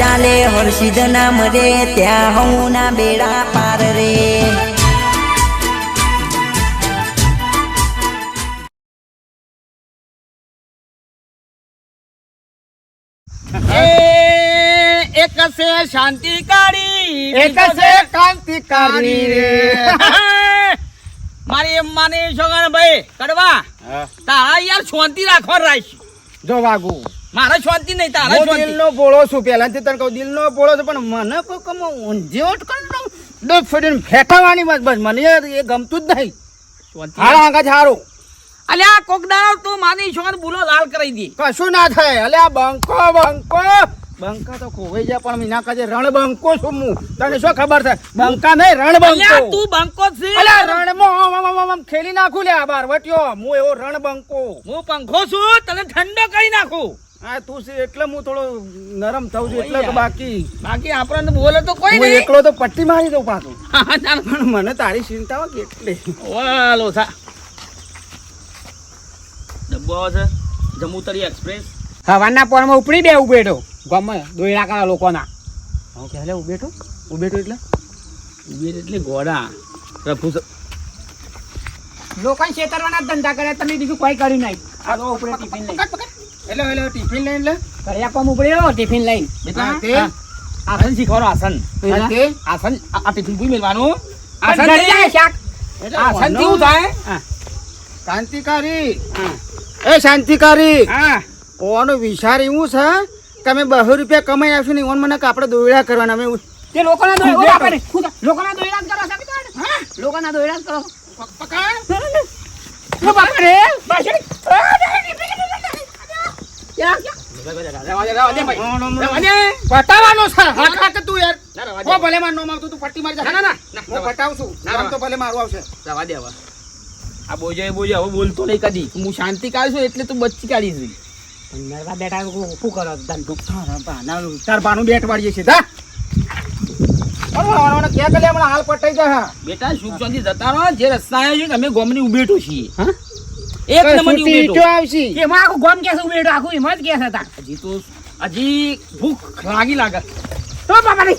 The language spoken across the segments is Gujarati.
ચાલે હર્ષિદ નામ રે ત્યાં હું ના બેડા પાર રે એક છે શાંતિકારી એક છે ક્રાંતિકારી રે મારી એમ માની છોકરા ભાઈ કડવા તારા યાર શાંતિ રાખવા રાખ જો વાગુ મારે શાંતિ નહીં તારા હું શાંતિ દિલનો બોળો છું પહેલાથી તને કહું દિલનો બોળો છું પણ મને કોઈ કમ ઊંઝેવટ કરી દો ફેડીને ફેંકાવાની બસ મને એ ગમતું જ નહીં શાંતિ હારા આગળ હારું અલ્યા કોક દાડો તું માની છોકરા બોલો લાલ કરાવી દે કશું ના થાય અલે આ બંકા તો ખોવાઈ જાય પણ મીના કાજે રણ બંકો છું હું તને શું ખબર છે બંકા નહીં રણ અલ્યા બંકો તું બંકો છે અલે રણમાં ખેલી નાખું લે આ બાર વટ્યો હું એવો રણ બંકો હું પંખો છું તને ઠંડો કરી નાખું હા તું છે એટલે હું થોડો નરમ થઉં છું એટલે તો બાકી આપણને બોલે તો કોઈ હું નહીં એકલો તો પટ્ટી મારી દઉં પાછું હા, ચાલ. પણ મને તારી ચિંતા હોય કે એટલે વાલો થા ડબ્બો આવે છે જમ્મુતરી એક્સપ્રેસ હવાના પોરમાં ઉપડી બે ઉભેટો ગમે દોયડા કરા લોકોના હું કે લે ઉભેટો એટલે ઉબેર એટલે ગોડા રફુ લોકોને છેતરવાના ધંધા કરે તમે બીજું કોઈ કર્યું નહીં આ તો ઉપડે ટિફિન લઈને એટલે ટિફિન લઈને લે કર્યા કોમ ઉપડ્યો ટિફિન લઈને બેટા તે આસન શીખવાડો આસન તે આસન આ ટિફિન ભૂઈ મેલવાનું આસન ઘડી જાય શાક આસન કેવું થાય શાંતિકારી એ શાંતિકારી હા ઓનો વિચાર એવું છે કે અમે 200 રૂપિયા કમાઈ આવીશું ને ઓન મને કે આપણે દોયડા કરવાના અમે તે લોકોના દોયડા કરે લોકોના દોયડા જ કરો છો હા લોકોના દોયડા જ કરો ઓ બાપા રે બાશડી પટાવાનો છે હાથ તું યાર ઓ ભલે માર નો માવતું તું પટ્ટી મારી જા ના હું પટાવું છું નામ તો ભલે મારું આવશે જવા દે હવે આ બોજો હવે બોલતો નહીં કદી હું શાંતિ કાઢું છું એટલે તું બચ્ચી કાઢીશ નરવા બેટા શું કરો ધંધો તાર બાનું બેટ વાળીએ છે જા ક્યાં કલે હમણાં હાલ પટાઈ જા બેટા સુખ શાંતિ જતા રહો જે રસ્તા આવ્યો છે કે અમે ગોમની ઉભેટો છીએ એક નંબરની ઉભેટો આવશી એમાં આખું ગોમ કે છે ઉમેડો આખું એમાં જ કે છે તા હજી ભૂખ લાગી લાગે તો બાપા રે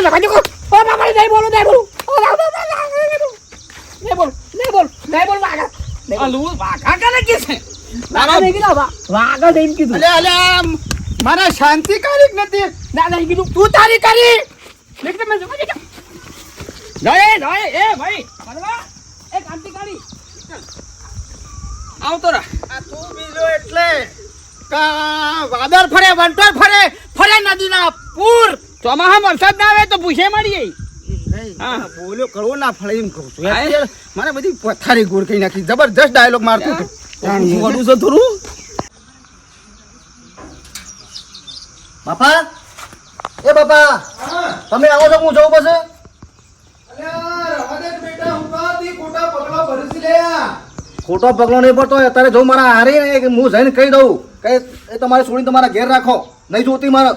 લગા દેખો ઓ બાપા રે નહીં બોલો ઓ બાપા નહીં બોલ વાગા અલુ વાઘા કરે કે છે વાગા નહીં કીધું વાગા નહીં કીધું અલે મારા શાંતિકારી નથી ના નહીં કીધું તું તારી કરી લેખતે મેં જોકો દેખો જય એ ભાઈ બનવા એ ક્રાંતિકારી આવતો રા આ તું બીજો એટલે કા વાદળ ફરે વંટોળ ફરે નદીના પૂર ચોમાસા વરસાદ ના આવે તો પૂછે મળીએ હા બોલ્યો કળવો ના ફળે એમ કહું છું યાર મને બધી પથારી ગોળ કરી નાખી જબરજસ્ત ડાયલોગ મારતું હતું વડું છે થોડું બાપા એ બાપા તમે આવો છો હું જવું પછી ખોટો પગલો નહીં પડતો અત્યારે જો મારા હારી ને હું જઈને કહી દઉં કે એ તમારે છોડીને તમારા ઘેર રાખો નહીં જોતી મારે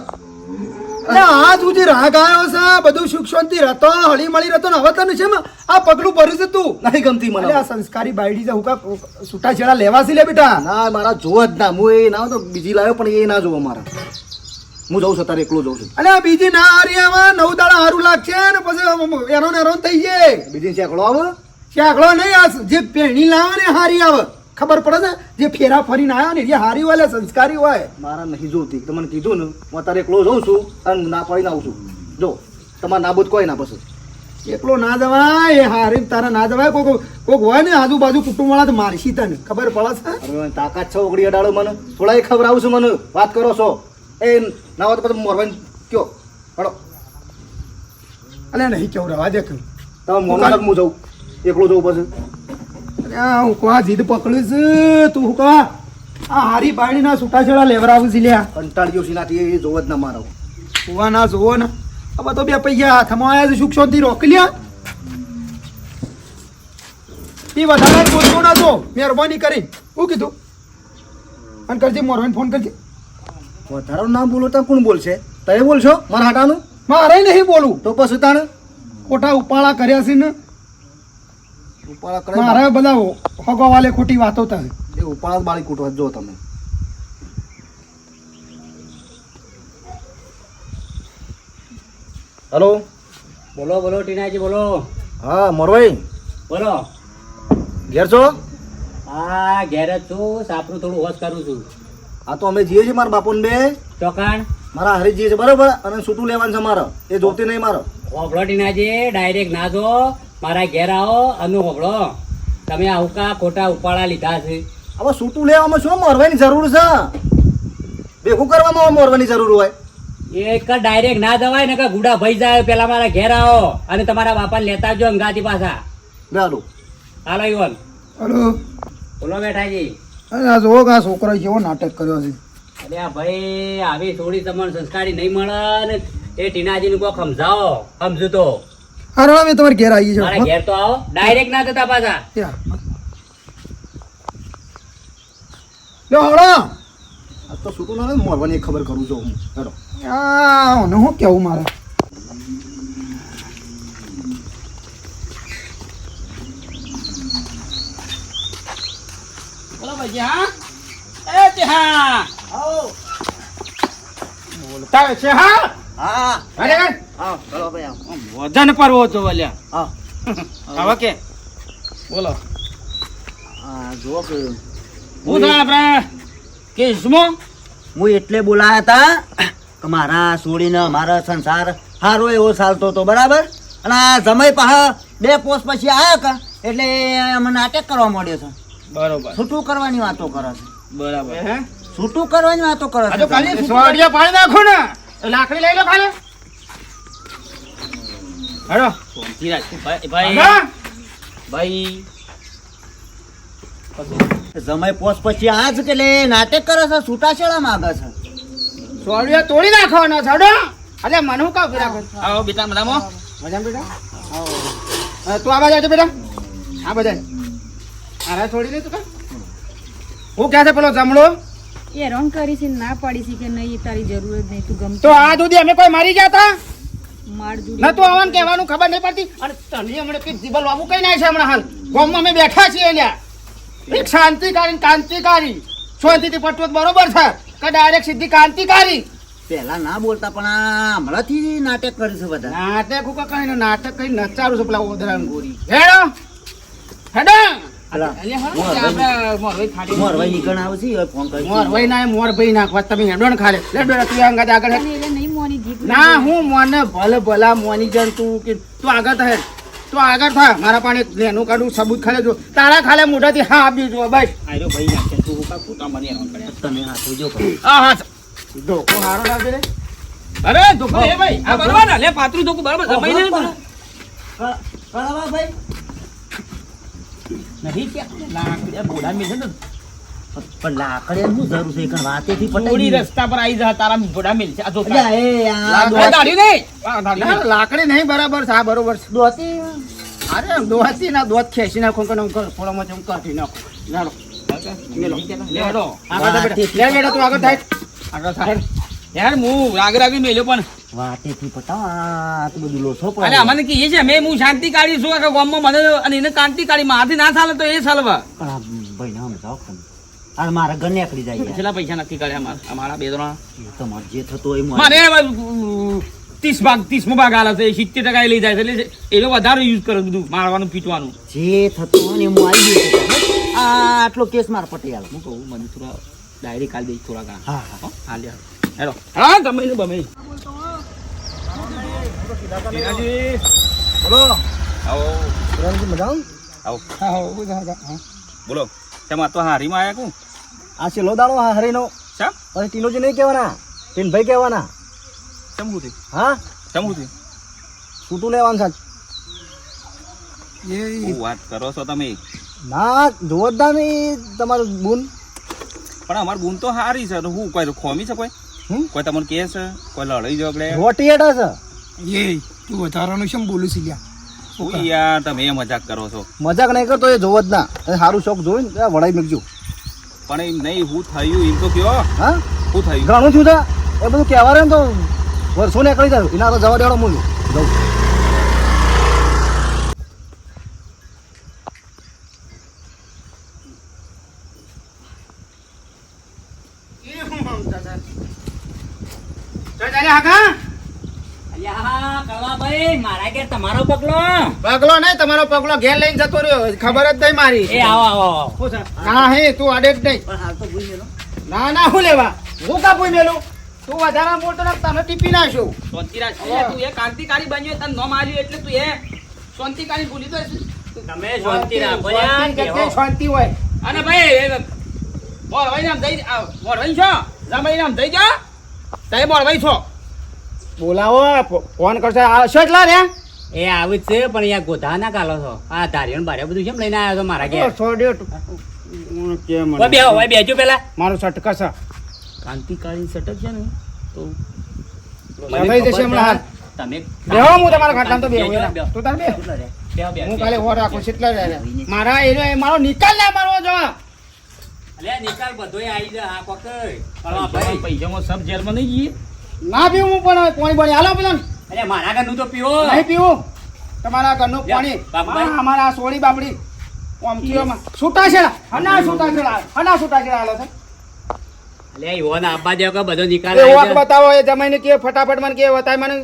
આ સુધી રાગ આવ્યો છે બધું સુખ શાંતિ રહેતો હળી મળી રહેતો ને હવે તને છે આ પગલું ભર્યું છે તું નહીં ગમતી મને આ સંસ્કારી બાયડી છે હું કા છૂટાછેડા લેવાસી લે બેટા ના મારા જોવા જ ના હું એ ના તો બીજી લાવ્યો પણ એ ના જોવો મારા હું જઉં છું તારે એકલો જઉં છું અલે આ બીજી ના હારી આવે 9 દાડા હારું લાગશે ને પછી એનો થઈ જાય બીજી શેકડો આવે શાકડો નહીં આ જે પેણી લાવે ને હારી આવે ખબર પડે છે જે ફેરા ફરીને આવ્યો ને એ હારી હોય સંસ્કારી હોય મારા નહીં જોતી તમને કીધું ને હું તારે એકલો જઉં છું અને ના પડીને આવું છું જો તમારે નાબૂદ કોઈ ના પછી એકલો ના જવાય એ હારી તારા ના જવાય કોઈક હોય ને આજુબાજુ કુટુંબ વાળા તો મારશી તને ખબર પડે છે હવે તાકાત છે ઓગળી અડાડો મને થોડા ખબર આવું છું મને વાત કરો છો એ ના હોય તો પછી મોરવાઈ કયો હડો અલે નહીં કેવું રવા દે કહ્યું તમે મોનો હું જઉં એકલો જઉં પછી હું કહા જીદ પકડ્યું છે તું હું કહા આ હારી બાયડી ના છૂટાછેડા લેવરાવું છે લ્યા કંટાળ્યો છે નાથી એ જોવ જ ના મારો કુવા ના જોવો ને હવે તો બે પૈસા હાથમાં આવ્યા છે સુખ શાંતિ રોકી લ્યા એ વધારે બોલતો ના જો મહેરબાની કરી શું કીધું અને કરજે મોરવાન ફોન કરજે વધારો નામ બોલો તો કોણ બોલશે તમે બોલશો મારા હાટાનું મારે નહીં બોલું તો પછી તાણે ખોટા ઉપાળા કર્યા છે ને ઉપાળા કરે મારે બધા હગો વાલે ખોટી વાતો થાય એ ઉપાળા બાળી કૂટવા જો તમે હલો. બોલો બોલો ટીનાજી બોલો. હા મોરભાઈ બોલો. ઘેર છો? હા ઘેર જ છું, સાપનું થોડું હોશ કરું છું. હા તો અમે જઈએ છીએ મારા બાપુને બે ચોકાણ મારા હારી જઈએ છે બરાબર, અને છૂટું લેવાનું છે મારે, એ જોતી નહીં મારે. હોભળો ટીનાજી, ડાયરેક્ટ ના જો, મારા ઘેર આવો અને હોભળો. તમે આવું કા ખોટા ઉપાડા લીધા છે? હવે છૂટું લેવામાં શું મોરવાની જરૂર છે? ભેગું કરવામાં મોરવાની જરૂર હોય. એક ડાયરેક્ટ ના જવાય ને કે ગુડા ભાઈ જાય, પેલા મારા ઘેર આવો અને તમારા બાપાને લેતા આવજો અંગાતી પાછા. બે હાલો. હાલો ઈવન. હલો. બોલો બેઠાજી. આ જોવો કે આ છોકરાએ કેવો નાટક કર્યો છે. અરે આ ભાઈ આવી થોડી તમને સંસ્કારી નહીં મળે ને, એ ટીનાજી નું કોઈ સમજાવો, સમજુ તો અરે અમે તમારે ઘેર આવીએ મારા ઘેર તો આવો, ડાયરેક્ટ ના જતા પાછા. લો હળો. આ તો છૂટું ના મોરવાની ખબર કરું છું હું. હેડો. આ હું કેવું મારે. બોલો ભાઈ હા એ તે હા તારે છે હા. હા અરે કર. હા ચલો ભાઈ આવો. વજન પરવો તો વલ્યા હા હવે કે બોલો હા જુઓ કે હું થાય આપણે કેસમાં હું એટલે બોલાયા હતા કે મારા છોડીને મારો સંસાર સારો એવો ચાલતો હતો બરાબર, અને આ સમય પાછા 2 પોસ્ટ પછી આવ્યા કા એટલે અમે નાટક કરવા માંડ્યો છે. બરોબર છૂટું કરવાની વાતો કરે છે, બરાબર હે છૂટું કરવાની વાતો કરે આ તો છે. કાલે સોડિયા પાડી નાખો ને, લાકડી લઈ લો ખાલે. હેડો. શાંતિ રાખ ભાઈ હા. ભાઈ સમય પોસ્ટ પછી આ જ કે એટલે નાટક કરે છે, છૂટાછેડા માગે છે. સોડિયા તોડી નાખવાનો છે. હેડો. અલે મને હું કાવ રાખો. આવો બેટા મજામાં મજામાં બેટા? આવો. તું આ બાજુ આવજો બેટા. આ બધા આરા છોડી દે તું કા. હું ક્યાં છે પેલો જમણો? એ રંગ કરી છે, ના પાડી છે કે નહીં તારી જરૂર જ નહીં, તું ગમતી તો આ સુધી અમે કોઈ મારી ગયા હતા? માર ન જોડે તો આવવાનું કહેવાનું ખબર નહીં પડતી. અને તને હમણાં કઈ જીબલ વાબુ કઈ નાય છે હમણાં હાલ. ગામમાં અમે બેઠા છીએ લ્યા. એક શાંતિકારી ને કાંતિકારી. શાંતિથી પટવત બરોબર છે કે ડાયરેક્ટ સીધી કાંતિકારી? પહેલા ના બોલતા પણ આ હમણાંથી નાટક કરે છે બધા. નાટક ઉકા કઈ ને નાટક કઈ નચારું છે પેલા ઓદરાન ગોરી. હેડો હેડો. પેલા અલ્યા હા, આપણે મોરભાઈ ખાડી મોરભાઈ નીકળ આવે છે, હવે ફોન કરી. મોરભાઈ ના મોરભાઈ નાખવા તમે હેડો ને ખાલે લે ડોડા તું અંગાત આગળ હેડ. એટલે નહીં મોની જીભ ના હું મોને ભલે ભલા મોની જન તું કે તું આગળ થા હેડ. તું આગળ થા મારા પાણી લેનું કાઢું સબૂત ખાલે જો તારા ખાલે મોઢાથી હા આપી જો બસ. આયો ભાઈ નાખે તું કા ફૂટા મને હેરાન કર્યા તમે હાથ જો કરો. હા હા ધોકો હારો લાગે રે. અરે ધોકો એ ભાઈ આ બરાબર ને લે પાતરું ધોકો બરાબર જમાઈ ને કળવા ભાઈ નહીં કે લાકડી બોડા મે છે ને પણ લાકડીયાનું શું જરૂર છે? એક વાતેથી થોડી પટાઈ દીધી. રસ્તા પર આવી જા તારા બોડા મેલ છે આ જો અલ્યા, એ આ લાકડી દાઢી નહીં આ દાઢી ના, નહીં. લાકડી નહીં બરાબર છે આ બરોબર છે. દોતી અરે દોહતી ના દોત ખેંચી નાખો કે હું ફોડામાં હું કાઢી નાખો. લાડો. મેલો. લે હેડો આગળ થા બેટા. લે બેટા તું આગળ થાય. આગળ થાય યાર હું રાગ રાગી મેલ્યો પણ વાતેથી પટાવ, આ તો બધું લોસો પડે. અરે અમને કહીએ છે મેં હું શાંતિ કાઢી છું કે ગામમાં મને અને એને કાંતિ કાઢી મારાથી ના ચાલે તો એ ચાલવા પણ આ ભાઈને સમજાવો તમે. આ મારા ઘર નીકળી જાય યાર. કેટલા પૈસા નક્કી કર્યા અમારા બે ત્રણ એ તમારે જે થતું હોય એ મને. મારે 30મો ભાગ આલે છે 70% લઈ જાય છે એટલે એનો વધારે યુઝ કરે બધું મારવાનું પીટવાનું જે થતું હોય ને હું આવી ગયો છું. આ આટલો કેસ માર પટી આલો. હું કહું મને થોડા ડાયરી કાઢી દઈશ થોડા ઘણા હા હા હા લે હેડો હા તમે ને બમે બોલો આવો મજા આવો હા હા ઉભો થા. હા. બોલો તેમાં તો હારીમાં આયા કું આ છેલ્લો દાડો હા હરીનો. ચમ પછી ટીનોજી નહીં કહેવાના, ટીનભાઈ કહેવાના. ચમકું થયું હા ચમકું થયું છૂટું લેવાનું સાહેબ. શું વાત કરો છો તમે ના જોરદાર નહીં તમારું બૂન. પણ અમાર ગુણ તો હારી છે તો હું કોઈ ખોમી છે કોઈ હમ? કોઈ તમને કે છે કોઈ લડાઈ ઝઘડે રોટી હેઠા છે. એ તું વધારાનું શું બોલું છે લ્યા? શું યાર તમે એ મજાક કરો છો મજાક નહીં કરતો એ જોવો જ ના. એ સારું શોખ જોઈને ત્યાં વડાઈ મૂકજો. પણ એમ નહીં હું થયું એમ તો કયો હા શું થયું ઘણું થયું છે એ બધું કહેવા ને તો વર્ષો નીકળી જાય. એના તો જવા દેવાનો મૂલ્ય જવું. ચાલ ચાલે હાકા. અલ્યા ભાઈ મારા ઘેર તમારો પગલો પગલો નહીં તમારો પગલો ઘેર લઈને જતો રહ્યો ખબર જ નહીં મારી એ આવો આવો ના હે તું અડે જ નહીં પણ હાલ તો ભૂઈ મેલો. ના ના હું લેવા હું કાપું મેલું તું વધારે મોટો ને તને ટીપી નાખ્યો શાંતિ રાખ. તું એ ક્રાંતિકારી બન્યો તને નામ આલ્યું એટલે તું એ શાંતિકારી ભૂલી તો હશે. તમે શાંતિ રાખો યાર શાંતિ બેહો. કેટલી શાંતિ હોય અને ભાઈ મોરભાઈ નામ જઈ મોરભાઈ છો જમાઈ નામ જઈ જા તમે મોરભાઈ છો બોલાવો ફોન કરશે આવશો એટલા રે એ આવું જ છે પણ યાર ગોધા ના કાલો છો આ ધારિયો ને બારિયો બધું કેમ લઈને આવ્યો છો મારા ઘેર છોડ્યો ઓય બેહો ઓય બેજો પેલા મારું સટકા છે ક્રાંતિકારી સટક છે ને તો સભાઈ જશે હમણાં હાલ તમે બેહો હું તમારા ખાટલામાં તો બેહું એના. બેહો. તું તાર બેહ. બેહો, બેહો. હું કાલે વોટ રાખું છું એટલા જ રહે. મારા એરિયા મારો નિકાલ ના મારવો જો અલ્યા નિકાલ બધોય આવી જા આ કોકય કળવા ભાઈ પૈસામાં સબ જેલમાં નહીં જઈએ ના પીવું હું પણ પાણી પાણી હાલો પેલા અલ્યા મારા ઘરનું તો પીવો નહીં પીવું તમારા ઘરનું લ્યો, પાણી બાપભાઈ. હા, અમારા સોળી બાપડી ઓમકીઓમાં છૂટાછેડા હના છૂટાછેડા હાલો છે અલ્યા ઈવોને આપવા દેવો કે બધો નિકાલ એ આવી વોક જા. બતાવો એ જમાઈને કે ફટાફટ મને કે બતાય મને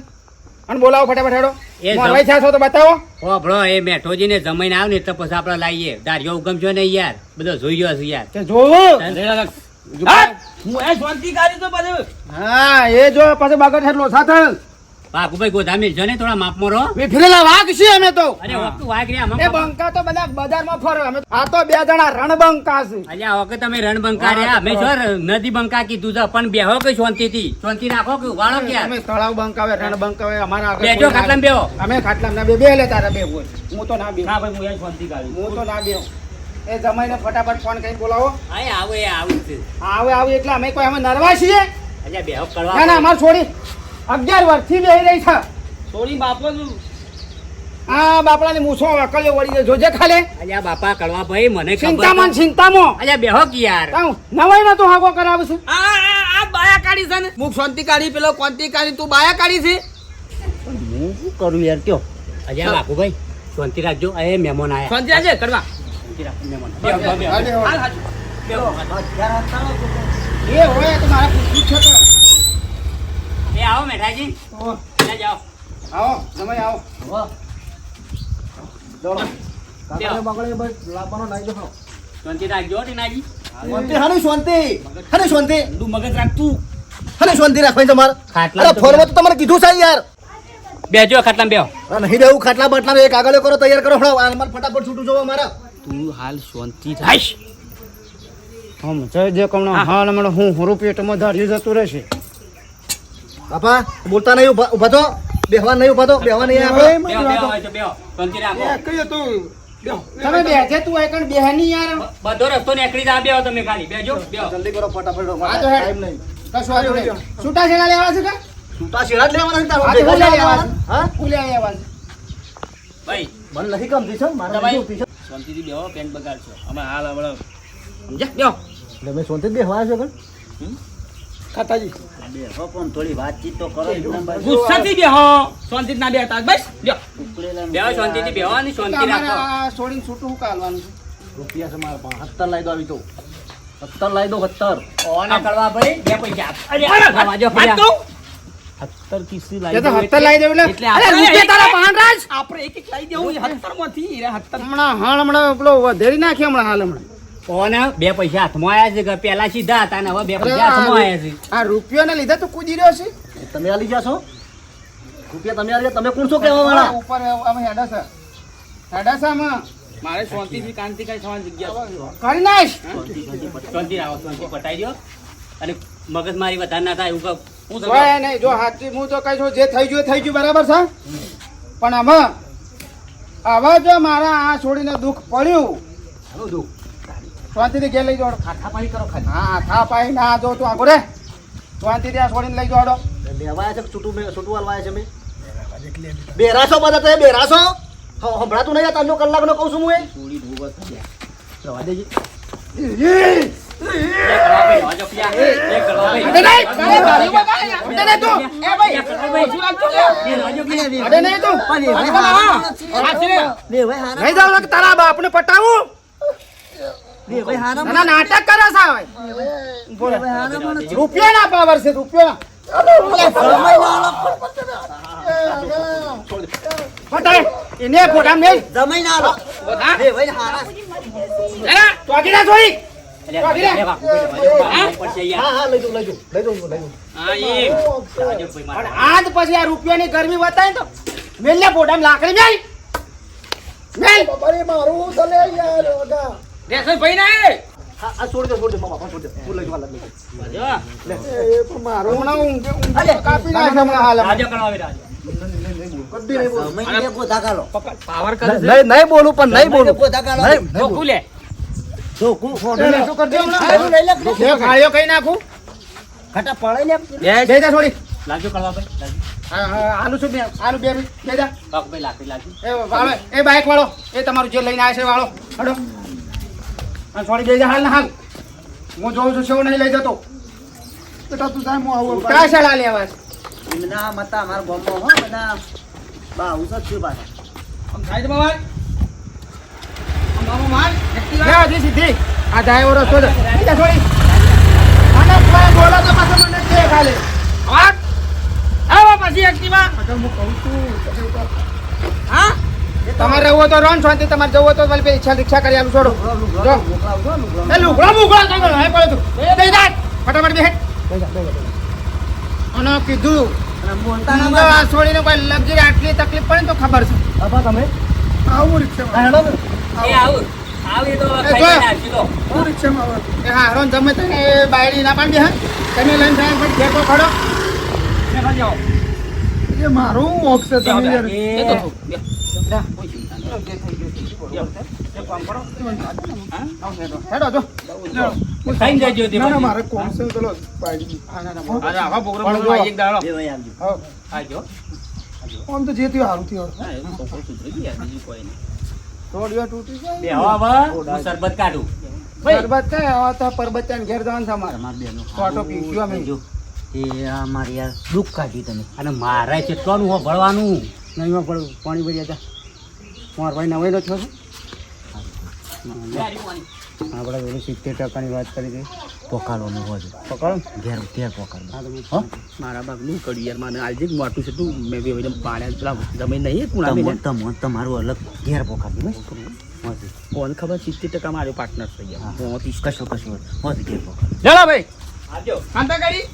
અને બોલાવો ફટાફટ હેડો એ મોરવાઈ થયા છો તો બતાવો ઓ ભણો એ મેઠોજીને જમાઈને આવ ને એટલે પછી આપણે લાવીએ ધારિયો હુકમ છો ને યાર બધો જોઈ ગયો છે યાર કે જોવું હા, હું એ શાંતિકારી તો બધું હા એ જો પાછો બાગડ હેડલો સાથે બાપુભાઈ ગોધા મેલજો ને થોડા માપમાં રહો વિફરેલા વાઘ છીએ અમે તો અરે વખતું વાઘ રે એ આમાં બંકા તો બધા બજારમાં ફરે અમે આ તો બે જણા રણબંકા છે અલ્યા હવે તમે રણબંકા રહ્યા અમે છો નદી બંકા કીધું છે પણ બેહો કે શાંતિથી શાંતિ રાખો કે વાળો કે યાર અમે તળાવ બંકાવે રણ બંકાવે અમારા આગળ બેજો કોઈ ના ખાટલામાં બેહો. અમે ખાટલામાં ના બે લે તારા બે બોલ હું તો ના બે ના ભાઈ હું એ શાંતિકારી હું તો ના બે એ જમાઈને ફટાફટ ફોન કરી બોલાવો આય આવો એ આવું જ છે આવે આવે એટલે અમે કોઈ અમે નરવા છીએ અલ્યા બેહો ના કરવા ના અમાર છોડી 11 વર્ષથી બેહી રહી છે થોડી બાપો આ બાપડાની મૂછો અકલ્યો વળી જાય. જોજે ખાલે અલ્યા બાપા કળવા ભાઈ મને ખબર ચિંતામાં તો- ચિંતામાં અલ્યા બેહો કે યાર નવાઈ ના તો હાગો કરાવે છે આ બાયા કાઢી છે ને હું શાંતિકારી પેલો ક્રાંતિકારી તું બાયા કાઢી છે હું શું કરું યાર કયો અલ્યા બાપુભાઈ શાંતિ રાખજો એ મહેમાન આયા શાંતિ આજે કરવા શાંતિ રાખો મહેમાન બેહો, બેહો, બેહો. હાલે, હાલ હાલે. હાલ. એ હોય તો મારા પૂછ્યું છે તો. એ આવો મેઠાજી ઓહ, અલ્યા જાઓ આવો જમાઈ આવો કાકાને બાકડે બસ લાવવાનો નાઈ દો. શાંતિ રાખજો ટીનાજી શાંતિ હાની શાંતિ હાની શાંતિ તું મગજ રાખતું હાની શાંતિ રાખવાની તમારે ખાટલા અરે ફોનમાં તો તમારે કીધું છે યાર બેજો ખાટલામાં બેહો આ નહીં રહેવું ખાટલા બાટલા એક આગળ કરો તૈયાર કરો હમણાં આ મારે ફટાફટ છૂટું જોવો મારા તું હાલ શાંતિ રાખ હમ જય જય કમણા હાલ હમણાં હું રૂપિયા ધાર્યું જતું રહેશે બાપા બોલતા નહીં ઉભા થો બેહવા નહીં ઉભા થો બેહવા નહીં આપણે બેહો બેહો હોય તો બેહો શાંતિ રાખો તમે બેઠે તું એકણ બેહની યાર બધો રસ્તો નીકળી જા બેહો તમે ખાલી બેજો બેહો જલ્દી કરો ફટાફટ આ તો હેડ. ટાઈમ નહીં કશું વાંધો નહીં. છૂટા છેડા લેવા છે કે છૂટા છેડા જ લેવાના છે તારું આ તો ભેગા ફૂલ્યા લેવાના. લેવા છે. હા ફૂલ્યા લેવા છે. ભાઈ મને નથી ગમતી છે મારે દવાઈ. નથી ગમતી છે શાંતિથી બેહો પેન બગાડશો અમે હાલ હમણાં સમજ્યા બેહો એટલે મેં શાંતિ બેહવા આવ્યો છે ખાતાજી બેહો પણ થોડી વાતચીત તો કરો એકદમ ભાઈ. ગુસ્સાથી બેહો શાંતિ ના બેહતા બસ બેહો ઉકળેલા બેહો શાંતિથી બેહો અને શાંતિ તમારે રાખો આ છોડીને છૂટું શું કાલવાનું છે? રૂપિયા છે મારા પાસે 17 લાવી દો આવી તો 17 લાવી દો 17 ઓને કરવા ભાઈ બે પૈસા આપ. અરે બરાબર. આ વાજો વાત ફર્યા. કહું? 17 કિસ્સી એ લાવી તો દો હત્તર લાવી દેવું એટલે અરે આપણે રૂપિયા તારા એક- પાંચ રાજ. આપણે એક લઈ દેવું 17 માંથી 17 હમણાં પેલો વધેરી નાખી હમણાં ઓને બે પૈસા હાથમાં આયા છે કે પેલા સીધા હતા ને હવે બે પૈસા હાથમાં આયા છે આ રૂપિયાને લીધે તું કૂદી રહ્યો છે તમે આલી ગયા છો રૂપિયા તમે આલી ગયા તમે કોણ છો કહેવા વાળા ઉપર અમે હેડા છે આમાં મારે શાંતિથી ક્રાંતિકારી થવાની જગ્યા છે. કરી નાખ શાંતિ રાખો શાંતિ પટાઈ દો અને મગજ મારી વધારે ના થાય એવું કહું હું સમજો. જોય નહીં જો હાથી હું તો કઈ છું જે થઈ ગયું એ થઈ ગયું બરાબર છે પણ હવે જો મારા આ છોડીને દુઃખ પડ્યું હાલો દો શાંતિથી ઘેર લઈ જોડો ખાતા પાણી કરો ખાલી હા થા પાઈ ના જો તું આગો રે શાંતિથી આ છોડીને લઈ જોડો લેવાયા છે છૂટું મેં છૂટું હાલવાયા છે મેં બેરાસો બધા તો બેરાસો હમણાં નહીં તારનો કલાકનો કહું છું હું એ થોડી ધોવા થઈ ગયા. જવા દેજે બે કરવા ભાઈ, વાજો પ્યા. બે કરવા ભાઈ. અડે નહીં, અરે તારી વગાડે, અડે નહીં તું. એ ભાઈ, બે કરવા ભાઈ. શું લાગતું છે? બે વાજો પ્યા. અડે નહીં તું. આ છે. વેવાઈ હારા નહીં જાવ તારા બાપને પટાવું વેવાઈ હારા ના નાટક કરે છે હવે. બોલે. વેવાઈ હારા પણ છે. રૂપિયાના પાવર છે રૂપિયા છોડ દે. એને ફોટા મેલ જમાઈ ના આલો હા? બે ભાઈ હારા એલા, ચોકી ના છોડી અલ્યા, બાપુ, ભાઈ, પડશે યાર. હા લઈ જાઉં હા, એમ. જાજો ભાઈ અને મારા. આજ પછી આ રૂપિયાની ગરમી બતાય તો મેલ ને ફોટામાં લાકડી મેલ મેલ રેશમ ભાઈ ના એ. આ છોડ દે મારા બાપા છોડ દે તું લઈ જાઉં જો. હમણાં ઊંઘ કાપી નાખે હમણાં હાલ રાજો કરાવે, રાજો. જમાઈને બે પોતા કાઢો પાવર કરે છે. નહીં બોલું પણ નહીં બોલું પોતા કાઢો ચોખ્ખું લે. ચોખ્ખું શું કરજો હમણાં? ખાયું લઈ લે બે ફાળીઓ કઈ નાખું ખટા પડાઈ લે બે જા છોડી લાજો કરવા ભાઈ, લાજો. આલુ શું બે આલુ બે બે જા બાપુ ભાઈ, લાકડી લાજો. એ વાળો એ બાઈક વાળો એ તમારું જે લઈને આવે છે વાળો હડો અને છોડી બે જા હાલ ને હાલ હું જોઉં છું શું નહીં લઈ જતો બેટા તું જાય હું આવું ક્યાં શાળા લેવા છે? એમના મતા મારા ગામમાં હો બધા બા ઉસત છે પાછા આમ થાય છે બાબા. આમ બાબા માર. લે હજી સીધી આ જાય એવો રસ્તો છે બે જા છોડી અને કોઈ બોલો તો પાછો મને કે ખાલે આવા. આવા પછી એક્ટિવા. હા? તમારે રહેવું હોય તો રોન શાંતિ તમારે જવું હોય તો વળી ઈચ્છા રિક્ષા કરી આલું છોડો જો એ લુગડો મુગડો કઈ બોલો હે પડે તું દઈ દે ફટાફટ બેહે અને કીધું અને મોનતા તો ના આ છોડીને કોઈ લગજી આટલી તકલીફ પડે ને તો ખબર છે બાપા તમે આવું રિક્ષામાં હા હેડો ને. એ આવું. આવી તો એ ખાઈ જો. નાખી દો. એ હા રોન જમે તને એ બાયડી ના પાડી હે તમે લઈને જાય પછી ઘેર તો ખડો બેઠા જાઓ. એ મારું મોક્ષ છે એ તો એ થયું. બે. કોઈ ચિંતા નહીં. એક કામ કરો. હેડો જો ખાઈને જજો તે પછી. આજે આવા પ્રોગ્રામ એક દાડો. બે ભાઈ આવજો આવજો. હા, એ છોકરો સુધરી ગઈ યાર, બીજું કોઈ નહીં. થોડીઓ તૂટી જાય બે હવા હવે હું શરબત કાઢું. પરબત છે હવે તો પરબત ત્યાં ઘેર જવાનું છે અમારે તમાર બેનો ફોટો પીશું અમે. જો એ આ મારી યાર દુઃખ કાઢી તમે અને મારે કેટલાનું હો ભળવાનું નહીં પડવું પાણી ભરી હતા મારા ભાઈ નવાઈ નો છો છું આપણે પેલું 70% વાત કરી હતી પોકાળવાનું હોય પકડો ઘેર ઘેર પોકાળ હો? મારા બાપનું કર્યું યાર, મને આજે જ મોટું છે તું મેં બી હવે પાડ્યા પેલા જમીન નહીં કુણા તમારું અલગ ઘેર પોકાળ બસ કોણ ખબર 70% મારો પાર્ટનર થઈ ગયા 35. કશું હોત ઘેર પોકાળ ચાલો ભાઈ આવજો શાંતા ગાડી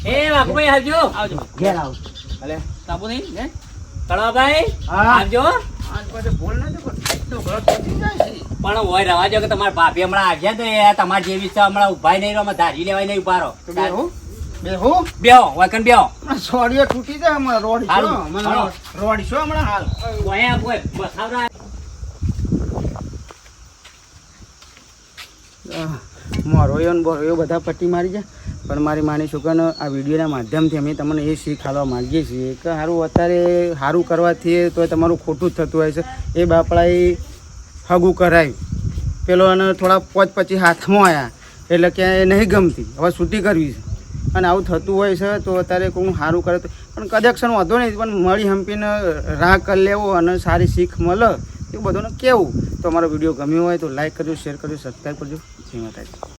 એ બાપુભાઈ આવજો આવજો. ઘેર આવ અલે સાબુ નહીં ને તળાભાઈ હા. આવજો આજ પછી બોલ ના દે પણ ઘર પહોંચી જાય છે. પણ હોય રવા જો કે તમારા ભાભી હમણાં આવ્યા તો એ તમારે જેવી છે હમણાં ઉભા નહીં રહો ધારી લેવાય નહીં ઉભા રહો તો બેહું બેહું બેહો વાકન બેહો સોડીઓ તૂટી જાય હમણાં રોડ છો હારું, મને હારું. રોડ છો હમણાં હાલ ઓય ઓય બસાવરા મોરોયો ને બોરોયો બધા પટ્ટી મારી જાય પણ મારી માની છોકરાનો આ વિડીયોના માધ્યમથી અમે તમને એ શીખ આપવા માંગીએ છીએ કે સારું અત્યારે સારું કરવાથી તો તમારું ખોટું જ થતું હોય છે એ બાપડાએ હગું કરાયું પેલો અને થોડા પોચ પછી હાથમાં આવ્યા એટલે કે એ નહીં ગમતી હવે છૂટી કરવી છે અને આવું થતું હોય છે તો અત્યારે કોઈ સારું કરે તો પણ કદાક્ષણ વાંધો નહીં પણ મળી હંપીને રાહ કરી લેવો અને સારી શીખ મળે એ બધાને કેવું તો અમારો વિડીયો ગમ્યો હોય તો લાઈક કરજો શેર કરજો સબસ્ક્રાઈબ કરજો જય માતાજી.